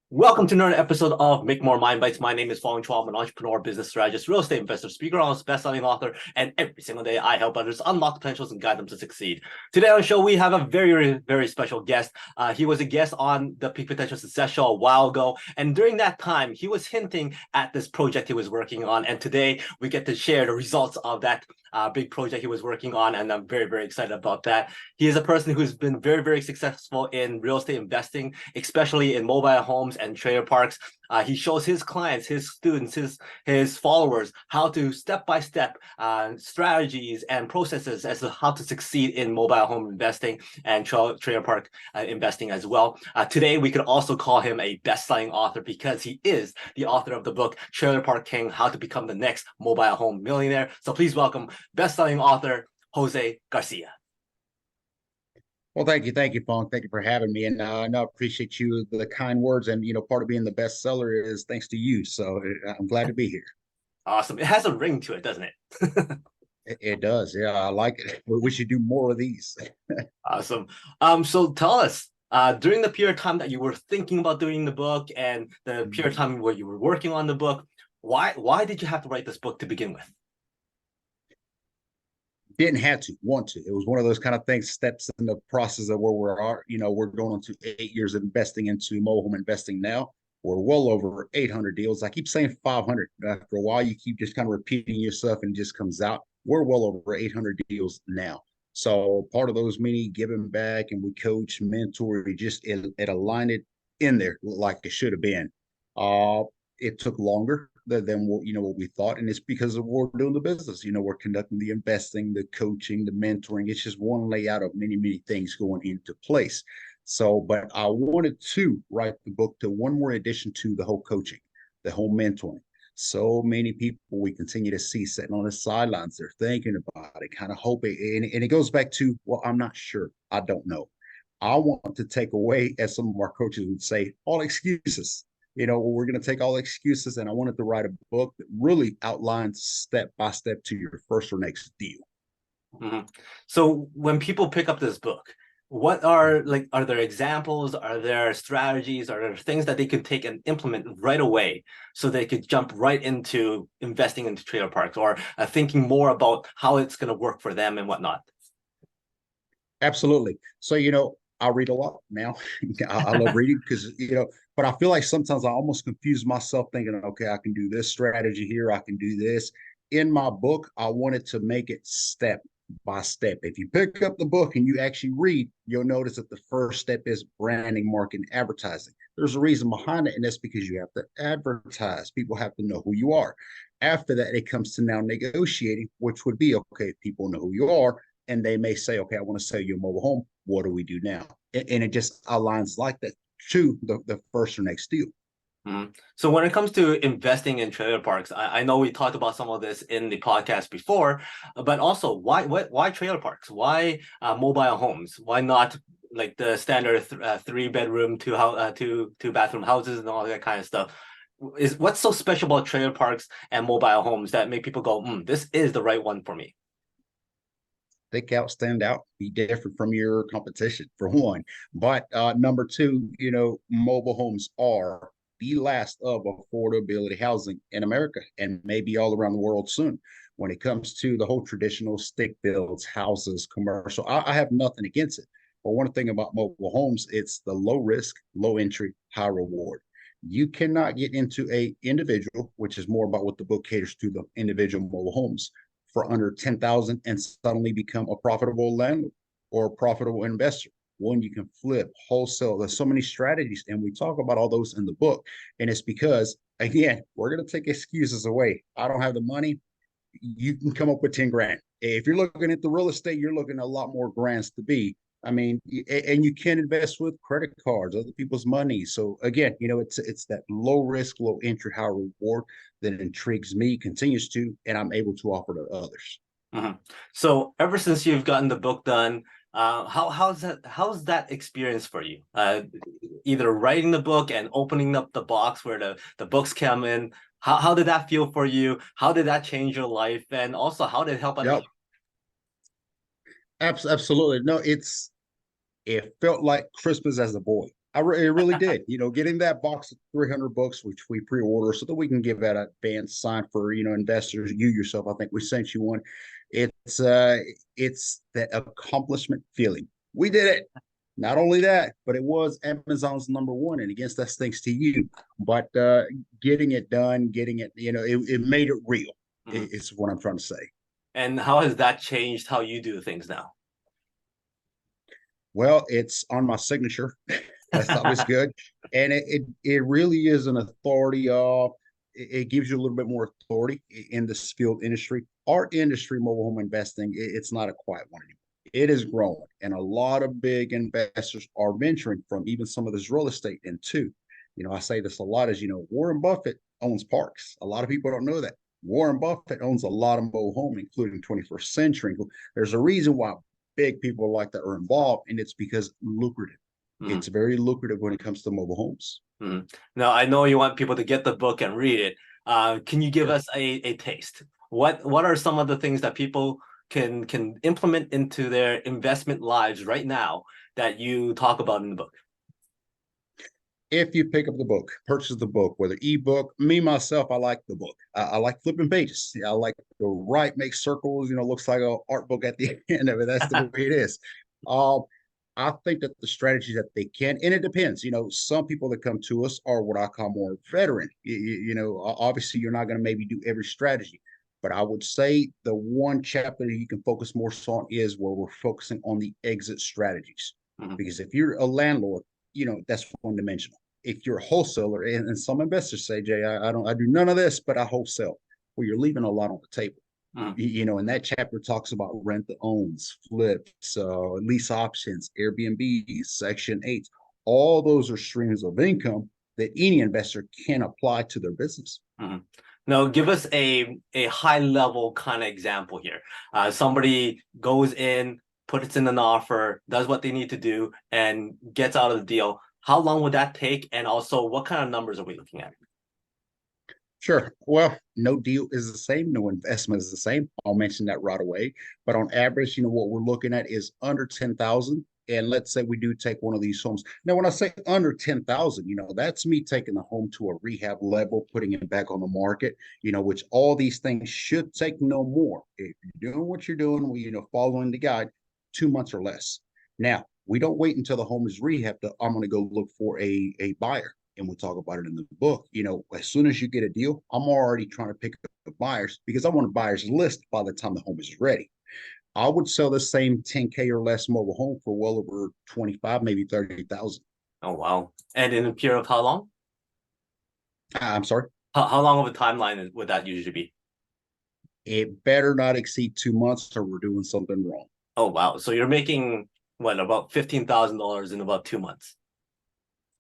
Welcome to another episode of Make More Mind Bites. My name is Fong Chua. I'm an entrepreneur, business strategist, real estate investor, speaker, host, best-selling author, and every single day I help others unlock potentials and guide them to succeed. Today on the show, we have a very, very special guest. He was a guest on the Peak Potential Success Show a while ago, and during that time, he was hinting at this project he was working on, and today we get to share the results of that big project he was working on, and I'm very excited about that. He is a person who's been very successful in real estate investing, especially in mobile homes and trailer parks. He shows his clients, his students, his followers how to step-by-step strategies and processes as to how to succeed in mobile home investing and trailer park investing as well. Today, we could also call him a best-selling author because he is the author of the book, Trailer Park King, How to Become the Next Mobile Home Millionaire. So please welcome best-selling author, Jose Garcia. Well, thank you, Fong. Thank you for having me, and I appreciate you the kind words. And part of being the bestseller is thanks to you. So I'm glad to be here. Awesome. It has a ring to it, doesn't it? It does, yeah. I like it. We should do more of these. Awesome. So tell us, during the period of time that you were thinking about doing the book and the period of time where you were working on the book, why did you have to write this book to begin with? Didn't have to, want to. It was one of those kind of things, steps in the process of where we're going on to 8 years of investing into mobile home investing now. We're well over 800 deals. I keep saying 500. After a while, you keep just kind of repeating yourself and it just comes out. We're well over 800 deals now. So part of those many giving back, and we coach, mentor, it aligned it in there like it should have been. Uh, it took longer than what we thought, and it's because of what we're doing the business. We're conducting the investing, the coaching, the mentoring. It's just one layout of many things going into place. So, but I wanted to write the book to one more addition to the whole coaching, the whole mentoring. So many people we continue to see sitting on the sidelines. They're thinking about it, kind of hoping, and it goes back to, well, I'm not sure. I don't know. I want to take away, as some of our coaches would say, all excuses. We're going to take all excuses, and I wanted to write a book that really outlines step by step to your first or next deal. Mm-hmm. So when people pick up this book, what are there examples? Are there strategies? Are there things that they can take and implement right away so they could jump right into investing into trailer parks or thinking more about how it's going to work for them and whatnot? Absolutely. So, I read a lot now. I love reading because, but I feel like sometimes I almost confuse myself thinking, okay, I can do this strategy here. I can do this. In my book, I wanted to make it step by step. If you pick up the book and you actually read, you'll notice that the first step is branding, marketing, advertising. There's a reason behind it, and that's because you have to advertise. People have to know who you are. After that, it comes to now negotiating, which would be, okay, people know who you are, and they may say, okay, I want to sell you a mobile home. What do we do now? And it just aligns like that to the first or next deal. Mm-hmm. So when it comes to investing in trailer parks, I know we talked about some of this in the podcast before, but also why trailer parks? Why mobile homes? Why not like the standard three bedroom, two bathroom houses and all that kind of stuff? What's so special about trailer parks and mobile homes that make people go, this is the right one for me? Stick out, stand out, be different from your competition, for one. But number two, mobile homes are the last of affordability housing in America and maybe all around the world soon. When it comes to the whole traditional stick builds, houses, commercial, I have nothing against it. But one thing about mobile homes, it's the low risk, low entry, high reward. You cannot get into a individual, which is more about what the book caters to, the individual mobile homes, for under 10,000 and suddenly become a profitable landlord or a profitable investor. One, you can flip, wholesale. There's so many strategies, and we talk about all those in the book. And it's because, again, we're going to take excuses away. I don't have the money. You can come up with 10 grand. If you're looking at the real estate, you're looking at a lot more grands to be. I mean, and you can invest with credit cards, other people's money. So again, it's that low risk, low entry, high reward that intrigues me, continues to, and I'm able to offer to others. Mm-hmm. So ever since you've gotten the book done, how's that experience for you? Either writing the book and opening up the box where the books come in. How did that feel for you? How did that change your life? And also, how did it help others? Yep, absolutely. No, it felt like Christmas as a boy. It really did. Getting that box of 300 books, which we pre-order so that we can give that advance sign for, investors. You yourself, I think we sent you one. It's that accomplishment feeling. We did it. Not only that, but it was Amazon's #1, and against that's thanks to you. But getting it done, getting it, it made it real. Mhm. It's what I'm trying to say. And how has that changed how you do things now? Well, it's on my signature. That's always good, and it really is an authority. It gives you a little bit more authority in this field industry. Our industry, mobile home investing, it's not a quiet one anymore. It is growing, and a lot of big investors are venturing from even some of this real estate into. I say this a lot as Warren Buffett owns parks. A lot of people don't know that. Warren Buffett owns a lot of mobile home, including 21st Century. There's a reason why big people like that are involved, and it's because lucrative. Mhm. It's very lucrative when it comes to mobile homes. Mhm. Now, I know you want people to get the book and read it. Can you give Sure. us a taste? What are some of the things that people can implement into their investment lives right now that you talk about in the book? If you pick up the book, purchase the book, whether ebook, me myself, I like the book. I like flipping pages. I like to write, make circles. Looks like an art book at the end of it. That's the way it is. Um, I think that the strategies that they can, and it depends. Some people that come to us are what I call more veteran. Obviously, you're not going to maybe do every strategy, but I would say the one chapter that you can focus more so on is where we're focusing on the exit strategies. Mhm. Because if you're a landlord, that's one dimensional. If you're a wholesaler, and some investors say, Jay, I do none of this, but I wholesale. Well, you're leaving a lot on the table. Mhm. And that chapter talks about rent to owns, flips, lease options, Airbnbs, Section 8. All those are streams of income that any investor can apply to their business. Mhm. Now, give us a high level kind of example here. Somebody goes in, puts in an offer, does what they need to do, and gets out of the deal. How long would that take? And also, what kind of numbers are we looking at? Sure. Well, no deal is the same. No investment is the same. I'll mention that right away. But on average, what we're looking at is under 10,000. And let's say we do take one of these homes. Now, when I say under 10,000, that's me taking the home to a rehab level, putting it back on the market, which all these things should take no more. If you're doing what you're doing, following the guide, 2 months or less. Now, we don't wait until the home is rehabbed. I'm going to go look for a buyer, and we'll talk about it in the book. As soon as you get a deal, I'm already trying to pick up the buyers because I want a buyer's list by the time the home is ready. I would sell the same 10K or less mobile home for well over 25, maybe 30,000. Oh, wow. And in a period of how long? I'm sorry. How long of a timeline would that usually be? It better not exceed 2 months or we're doing something wrong. Oh, wow. So you're making what, about $15,000 in about 2 months?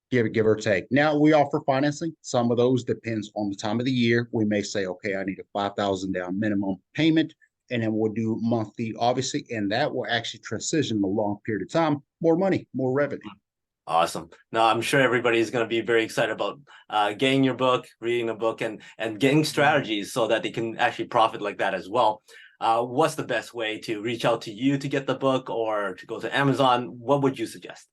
Give or take. Now we offer financing. Some of those depends on the time of the year. We may say, okay, I need a 5,000 down minimum payment, and then we'll do monthly, obviously, and that will actually transition a long period of time, more money, more revenue. Awesome. Now, I'm sure everybody's going to be very excited about getting your book, reading the book, and getting strategies so that they can actually profit like that as well. What's the best way to reach out to you to get the book or to go to Amazon? What would you suggest?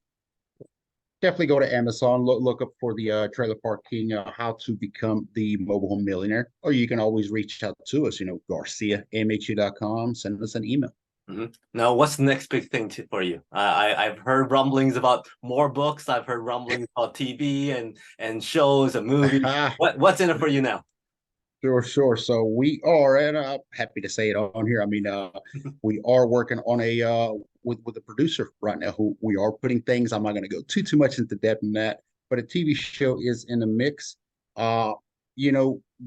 Definitely go to Amazon, look up for the Trailer Park King, how to become the mobile home millionaire, or you can always reach out to us, Garcia, mhu.com, send us an email. Mm-hmm. Now, what's the next big thing for you? I've heard rumblings about more books. I've heard rumblings about TV and shows and movies. What's in it for you now? Sure, sure. So we are, and I'm happy to say it on here. I mean, we are working on a with a producer right now who we are putting things. I'm not going to go too much into depth in that, but a TV show is in the mix. Uh,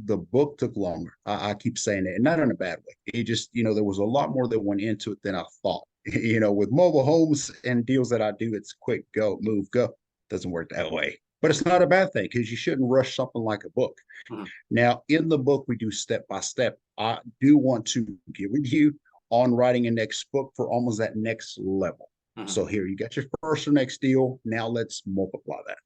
the book took longer. I keep saying it, and not in a bad way. It just, there was a lot more that went into it than I thought. With mobile homes and deals that I do, it's quick, go, move, go. Doesn't work that way, but it's not a bad thing because you shouldn't rush something like a book. Mhm. Now, in the book, we do step by step. I do want to get with you on writing a next book for almost that next level. Mhm. So here, you got your first or next deal. Now let's multiply that.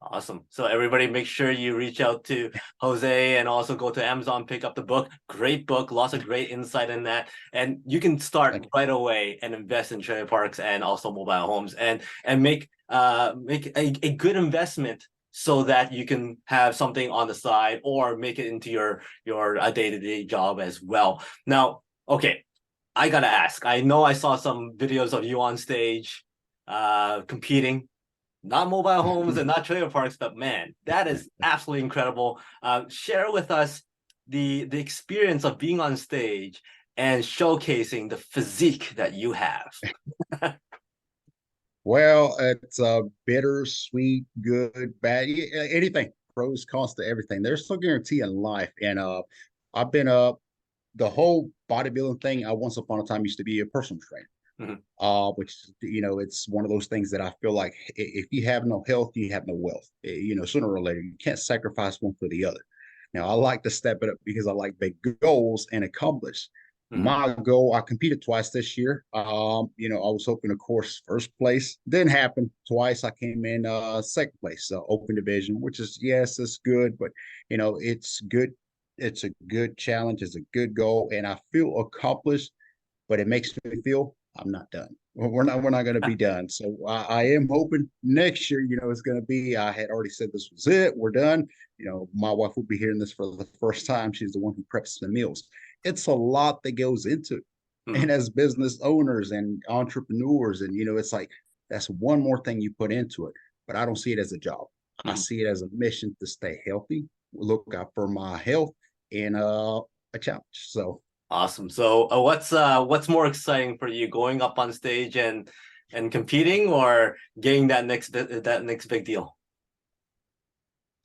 Awesome. So everybody make sure you reach out to Jose and also go to Amazon, pick up the book. Great book, lots of great insight in that. And you can start right away and invest in trailer parks and also mobile homes and make a good investment so that you can have something on the side or make it into your day-to-day job as well. Now, okay, I gotta ask. I know I saw some videos of you on stage competing, not mobile homes and not trailer parks, but man, that is absolutely incredible. Share with us the experience of being on stage and showcasing the physique that you have. Well, it's bittersweet, good, bad, anything. Pros, cons to everything. There's no guarantee in life, and I've been the whole bodybuilding thing. I once upon a time used to be a personal trainer. Mhm. Which it's one of those things that I feel like if you have no health, you have no wealth. Sooner or later, you can't sacrifice one for the other. Now, I like to step it up because I like big goals and accomplish. Mhm. My goal, I competed twice this year. I was hoping, of course, first place. Didn't happen. Twice I came in second place, open division, which is, yes, it's good, but it's good. It's a good challenge. It's a good goal, and I feel accomplished, but it makes me feel I'm not done. We're not going to be done. So I am hoping next year, it's going to be. I had already said this was it. We're done. My wife will be hearing this for the first time. She's the one who preps the meals. It's a lot that goes into it. Mhm. And as business owners and entrepreneurs, and it's like that's one more thing you put into it. But I don't see it as a job. I Mhm. see it as a mission to stay healthy, look out for my health, and a challenge. So Awesome. So what's more exciting for you, going up on stage and competing, or getting that next big deal?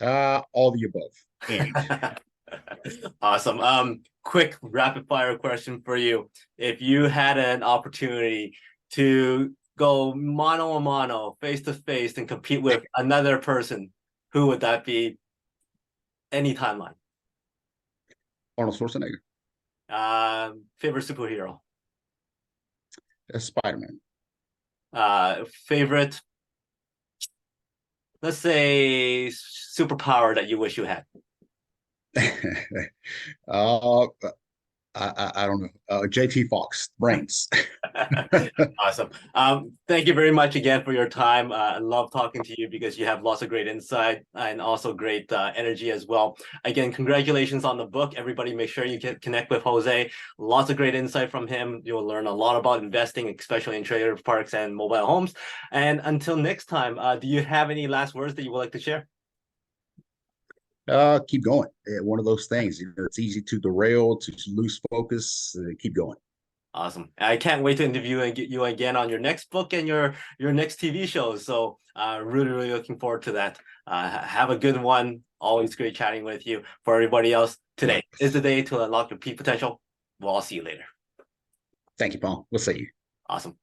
all the above. Any. Awesome. Quick rapid fire question for you. If you had an opportunity to go mano a mano, face to face, and compete with another person, who would that be? Any timeline. Arnold Schwarzenegger, Favorite superhero. Spider-Man. Favorite, let's say, superpower that you wish you had. uh, I don't know. JT Fox, brains. Awesome. Thank you very much again for your time. I love talking to you because you have lots of great insight and also great energy as well. Again, congratulations on the book. Everybody, make sure you connect with Jose. Lots of great insight from him. You'll learn a lot about investing, especially in trailer parks and mobile homes. And until next time, do you have any last words that you would like to share? Keep going. One of those things. It's easy to derail, to lose focus. Keep going. Awesome. I can't wait to interview and get you again on your next book and your next TV shows. So really looking forward to that. Have a good one. Always great chatting with you. For everybody else, today is the day to unlock your peak potential. Well, I'll see you later. Thank you, Paul. We'll see you. Awesome.